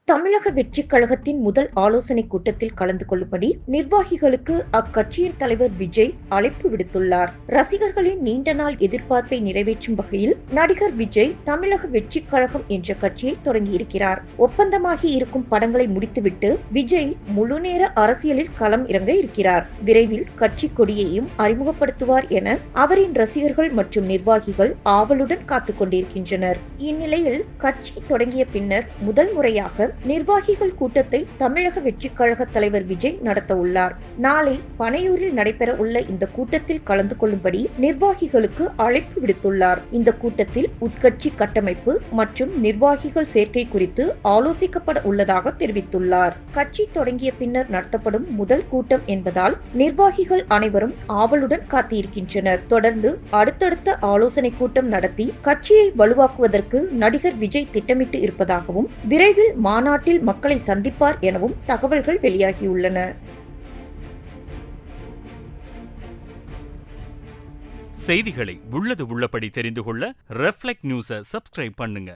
தமிழக வெற்றிக் கழகத்தின் முதல் ஆலோசனைக் கூட்டத்தில் கலந்து கொள்ளும்படி நிர்வாகிகளுக்கு அக்கட்சியின் தலைவர் விஜய் அழைப்பு விடுத்துள்ளார். ரசிகர்களின் நீண்ட நாள் எதிர்பார்ப்பை நிறைவேற்றும் வகையில் நடிகர் விஜய் தமிழக வெற்றிக் கழகம் என்ற கட்சியை தொடங்கியிருக்கிறார். ஒப்பந்தமாகி இருக்கும் படங்களை முடித்துவிட்டு விஜய் முழுநேர அரசியலில் களம் இறங்க இருக்கிறார். விரைவில் கட்சி கொடியையும் அறிமுகப்படுத்துவார் என அவரின் ரசிகர்கள் மற்றும் நிர்வாகிகள் ஆவலுடன் காத்துக் கொண்டிருக்கின்றனர். இந்நிலையில் கட்சி தொடங்கிய பின்னர் முதல் முறையாக நிர்வாகிகள் கூட்டத்தை தமிழக வெற்றிக் கழக தலைவர் விஜய் நடத்த உள்ளார். நாளை பனையூரில் நடைபெற உள்ள இந்த கூட்டத்தில் கலந்து கொள்ளும்படி நிர்வாகிகளுக்கு அழைப்பு விடுத்துள்ளார். இந்த கூட்டத்தில் உட்கட்சி கட்டமைப்பு மற்றும் நிர்வாகிகள் சேர்க்கை குறித்து ஆலோசிக்கப்பட உள்ளதாக தெரிவித்துள்ளார். கட்சி தொடங்கிய பின்னர் நடத்தப்படும் முதல் கூட்டம் என்பதால் நிர்வாகிகள் அனைவரும் ஆவலுடன் காத்திருக்கின்றனர். தொடர்ந்து அடுத்தடுத்த ஆலோசனை கூட்டம் நடத்தி கட்சியை வலுவாக்குவதற்கு நடிகர் விஜய் திட்டமிட்டு இருப்பதாகவும் விரைவில் மாநாட்டில் மக்களை சந்திப்பார் எனவும் தகவல்கள் வெளியாகியுள்ளன. செய்திகளை உள்ளது உள்ளபடி தெரிந்து கொள்ள ரெஃப்ளெக்ட் நியூஸை சப்ஸ்கிரைப் பண்ணுங்க.